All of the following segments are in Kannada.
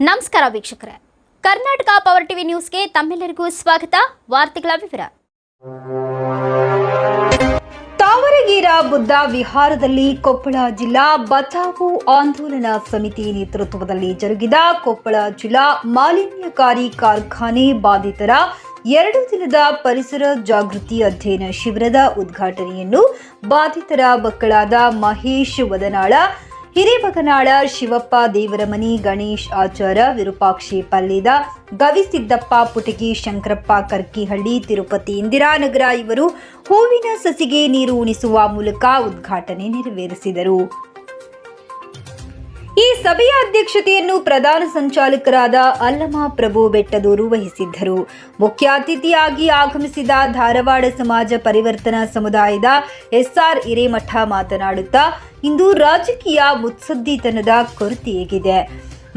ನಮಸ್ಕಾರ ವೀಕ್ಷಕರೇ, ಕರ್ನಾಟಕ ಪವರ್ ಟಿವಿ ನ್ಯೂಸ್ಗೆ ತಮ್ಮೆಲ್ಲರಿಗೂ ಸ್ವಾಗತ. ವಾರ್ತೆಗಳ ವಿವರ. ತಾವರಗೇರ ಬುದ್ಧ ವಿಹಾರದಲ್ಲಿ ಕೊಪ್ಪಳ ಜಿಲ್ಲಾ ಬಚಾವು ಆಂದೋಲನ ಸಮಿತಿ ನೇತೃತ್ವದಲ್ಲಿ ಜರುಗಿದ ಕೊಪ್ಪಳ ಜಿಲ್ಲಾ ಮಾಲಿನ್ಯಕಾರಿ ಕಾರ್ಖಾನೆ ಬಾಧಿತರ 2 ದಿನದ ಪರಿಸರ ಜಾಗೃತಿ ಅಧ್ಯಯನ ಶಿಬಿರದ ಉದ್ಘಾಟನೆಯನ್ನು ಬಾಧಿತರ ಮಕ್ಕಳಾದ ಮಹೇಶ್ ವದನಾಳ, ಹಿರೇಬಗನಾಳ, ಶಿವಪ್ಪ ದೇವರಮನಿ, ಗಣೇಶ್ ಆಚಾರ, ವಿರೂಪಾಕ್ಷಿ ಪಲ್ಲೇದ, ಗವಿಸಿದ್ದಪ್ಪ ಪುಟಗಿ, ಶಂಕರಪ್ಪ ಕರ್ಕಿಹಳ್ಳಿ, ತಿರುಪತಿ ಇಂದಿರಾನಗರ ಇವರು ಹೂವಿನ ಸಸಿಗೆ ನೀರು ಉಣಿಸುವ ಮೂಲಕ ಉದ್ಘಾಟನೆ ನೆರವೇರಿಸಿದರು. ಈ ಸಭೆಯ ಅಧ್ಯಕ್ಷತೆಯನ್ನು ಪ್ರಧಾನ ಸಂಚಾಲಕರಾದ ಅಲ್ಲಮ ಪ್ರಭು ಬೆಟ್ಟದೂರು ವಹಿಸಿದ್ದರು. ಮುಖ್ಯ ಅತಿಥಿಯಾಗಿ ಆಗಮಿಸಿದ ಧಾರವಾಡ ಸಮಾಜ ಪರಿವರ್ತನಾ ಸಮುದಾಯದ ಎಸ್ಆರ್ ಹಿರೇಮಠ ಮಾತನಾಡುತ್ತಾ, ಇಂದು ರಾಜಕೀಯ ಮುತ್ಸದ್ದಿತನದ ಕೊರತೆ ಹೇಗಿದೆ.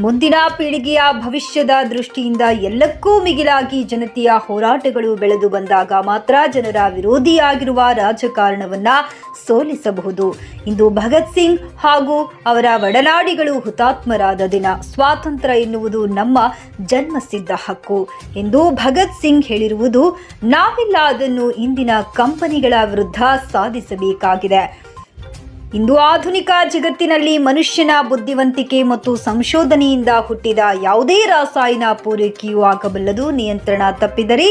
ಮುಂದಿನ ಪೀಳಿಗೆಯ ಭವಿಷ್ಯದ ದೃಷ್ಟಿಯಿಂದ ಎಲ್ಲಕ್ಕೂ ಮಿಗಿಲಾಗಿ ಜನತೆಯ ಹೋರಾಟಗಳು ಬೆಳೆದು ಬಂದಾಗ ಮಾತ್ರ ಜನರ ವಿರೋಧಿಯಾಗಿರುವ ರಾಜಕಾರಣವನ್ನ ಸೋಲಿಸಬಹುದು. ಇಂದು ಭಗತ್ ಸಿಂಗ್ ಹಾಗೂ ಅವರ ಒಡನಾಡಿಗಳು ಹುತಾತ್ಮರಾದ ದಿನ. ಸ್ವಾತಂತ್ರ್ಯ ಎನ್ನುವುದು ನಮ್ಮ ಜನ್ಮಸಿದ್ಧ ಹಕ್ಕು ಎಂದು ಭಗತ್ ಸಿಂಗ್ ಹೇಳಿರುವುದು. ನಾವೆಲ್ಲ ಅದನ್ನು ಇಂದಿನ ಕಂಪನಿಗಳ ವಿರುದ್ಧ ಸಾಧಿಸಬೇಕಾಗಿದೆ. ಇಂದು ಆಧುನಿಕ ಜಗತ್ತಿನಲ್ಲಿ ಮನುಷ್ಯನ ಬುದ್ಧಿವಂತಿಕೆ ಮತ್ತು ಸಂಶೋಧನೆಯಿಂದ ಹುಟ್ಟಿದ ಯಾವುದೇ ರಾಸಾಯನ ಪೂರೈಕೆಯೂ ಆಗಬಲ್ಲದು. ನಿಯಂತ್ರಣ ತಪ್ಪಿದರೆ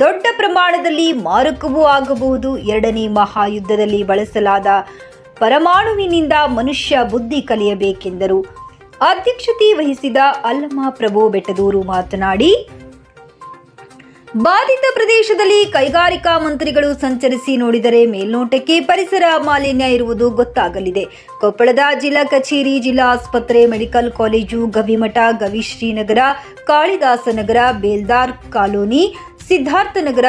ದೊಡ್ಡ ಪ್ರಮಾಣದಲ್ಲಿ ಮಾರಕವೂ ಆಗಬಹುದು. 2ನೇ ಮಹಾಯುದ್ಧದಲ್ಲಿ ಬಳಸಲಾದ ಪರಮಾಣುವಿನಿಂದ ಮನುಷ್ಯ ಬುದ್ಧಿ ಕಲಿಯಬೇಕೆಂದರು. ಅಧ್ಯಕ್ಷತೆ ವಹಿಸಿದ ಅಲ್ಲಮ ಪ್ರಭು ಬೆಟ್ಟದೂರು ಮಾತನಾಡಿ, ಬಾಧಿತ ಪ್ರದೇಶದಲ್ಲಿ ಕೈಗಾರಿಕಾ ಮಂತ್ರಿಗಳು ಸಂಚರಿಸಿ ನೋಡಿದರೆ ಮೇಲ್ನೋಟಕ್ಕೆ ಪರಿಸರ ಮಾಲಿನ್ಯ ಇರುವುದು ಗೊತ್ತಾಗಲಿದೆ. ಕೊಪ್ಪಳದ ಜಿಲ್ಲಾ ಕಚೇರಿ, ಜಿಲ್ಲಾ ಆಸ್ಪತ್ರೆ, medical college, Gavimath, Gavishrinagar, Kalidasanagar, Beldar colony, Siddharthanagar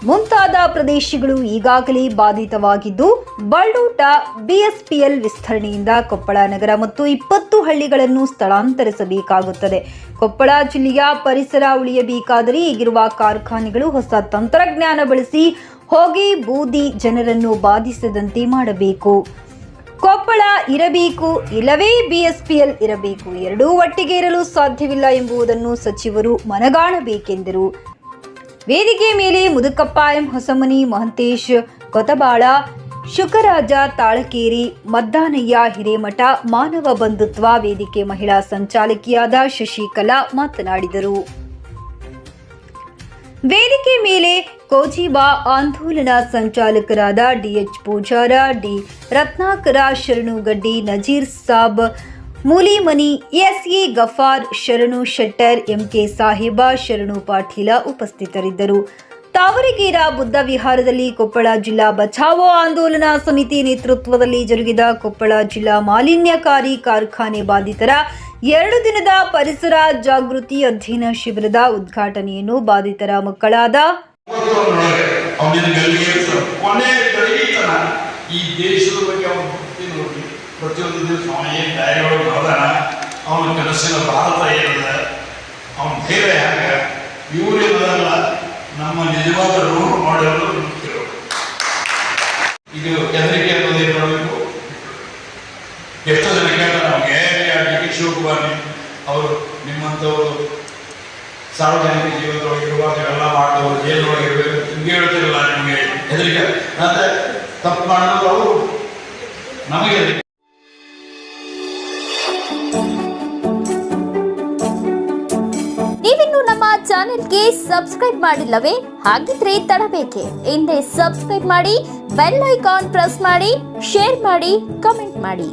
ಮುಂತಾದ ಪ್ರದೇಶಗಳು ಈಗಾಗಲೇ ಬಾಧಿತವಾಗಿದ್ದು, ಬಳ್ಳೂಟ ಬಿಎಸ್ಪಿಎಲ್ ವಿಸ್ತರಣೆಯಿಂದ ಕೊಪ್ಪಳ ನಗರ ಮತ್ತು 20 ಹಳ್ಳಿಗಳನ್ನು ಸ್ಥಳಾಂತರಿಸಬೇಕಾಗುತ್ತದೆ. ಕೊಪ್ಪಳ ಜಿಲ್ಲೆಯ ಪರಿಸರ ಉಳಿಯಬೇಕಾದರೆ ಈಗಿರುವ ಕಾರ್ಖಾನೆಗಳು ಹೊಸ ತಂತ್ರಜ್ಞಾನ ಬಳಸಿ ಹೊಗೆ, ಬೂದಿ ಜನರನ್ನು ಬಾಧಿಸದಂತೆ ಮಾಡಬೇಕು. ಕೊಪ್ಪಳ ಇರಬೇಕು, ಇಲ್ಲವೇ ಬಿಎಸ್ಪಿಎಲ್ ಇರಬೇಕು. ಎರಡೂ ಒಟ್ಟಿಗೆ ಇರಲು ಸಾಧ್ಯವಿಲ್ಲ ಎಂಬುದನ್ನು ಸಚಿವರು ಮನಗಾಣಬೇಕೆಂದರು. ವೇದಿಕೆ ಮೇಲೆ ಮುದುಕಪ್ಪ ಎಂ ಹೊಸಮನಿ, ಮಹಂತೇಶ್ ಕೊತಬಾಳ, ಶುಕರಾಜ ತಾಳಕೇರಿ, ಮದ್ದಾನಯ್ಯ ಹಿರೇಮಠ, ಮಾನವ ಬಂಧುತ್ವ ವೇದಿಕೆ ಮಹಿಳಾ ಸಂಚಾಲಕಿಯಾದ ಶಶಿಕಲಾ ಮಾತನಾಡಿದರು. ವೇದಿಕೆ ಮೇಲೆ ಕೋಜಿಬಾ ಆಂದೋಲನ ಸಂಚಾಲಕರಾದ ಡಿಎಚ್ ಪೂಜಾರ, ಡಿ ರತ್ನಾಕರ, ಶರಣು ಗಡ್ಡಿ, ನಜೀರ್ ಸಾಬ್, ಮೂಲಿಮನಿ, ಎಸ್ಎ ಗಫಾರ್, ಶರಣು ಶೆಟ್ಟರ್, ಎಂಕೆ ಸಾಹೇಬ, ಶರಣು ಪಾಟೀಲ ಉಪಸ್ಥಿತರಿದ್ದರು. ತಾವರಗೇರ ಬುದ್ಧ ವಿಹಾರದಲ್ಲಿ ಕೊಪ್ಪಳ ಜಿಲ್ಲಾ ಬಚಾವೋ ಆಂದೋಲನ ಸಮಿತಿ ನೇತೃತ್ವದಲ್ಲಿ ಜರುಗಿದ ಕೊಪ್ಪಳ ಜಿಲ್ಲಾ ಮಾಲಿನ್ಯಕಾರಿ ಕಾರ್ಖಾನೆ ಬಾಧಿತರ 2 ದಿನದ ಪರಿಸರ ಜಾಗೃತಿ ಅಧ್ಯಯನ ಶಿಬಿರದ ಉದ್ಘಾಟನೆಯನ್ನು ಬಾಧಿತರ ಮಕ್ಕಳಾದ ಪ್ರತಿಯೊಂದು ದಿವಸ ಅವನ ಏನು ಡೈರಿಯೊಳಗೆ ಬರೋದಾನ, ಅವನ ಕನಸಿನ ಭಾರತ ಏನಿದೆ, ಅವನ ಧೈರ್ಯ ಹ್ಯಾಂಗ, ಇವರೇನದಲ್ಲ ನಮ್ಮ ನಿಜವಾದ ರೋಲ್ ಮಾಡೆಲ್ ಇದು ಹೆದರಿಕೆ ಅನ್ನೋದು ಏನು ಮಾಡಬೇಕು. ಎಷ್ಟೋ ಜನ ಕೇಳ್ತಾರೆ ನಮಗೆ, ಡಿ ಕೆ ಶಿವಕುಮಾರ್ ಅವರು ನಿಮ್ಮಂಥವರು ಸಾರ್ವಜನಿಕ ಜೀವನದೊಳಗೆ ಇರುವಾಗ ಎಲ್ಲ ಮಾಡಿದವರು ಜೈಲೊಳಗೆ ಇರಬೇಕು ನಿಮಗೆ ಹೇಳ್ತಿರಲ್ಲ. ನಿಮಗೆ ಹೆದರಿಕೆ ಮತ್ತೆ ತಪ್ಪು ಮಾಡೋದು ಅವರು ನಮಗೆ ಹೆದರಿಕೆ. ನೀವಿನ್ನು ನಮ್ಮ ಚಾನೆಲ್ಗೆ ಸಬ್ಸ್ಕ್ರೈಬ್ ಮಾಡಿಲ್ಲವೇ? ಹಾಗಿದ್ರೆ ತಡಬೇಕೆ? ಹಿಂದೆ ಸಬ್ಸ್ಕ್ರೈಬ್ ಮಾಡಿ, ಬೆಲ್ ಐಕಾನ್ ಪ್ರೆಸ್ ಮಾಡಿ, ಶೇರ್ ಮಾಡಿ, ಕಮೆಂಟ್ ಮಾಡಿ.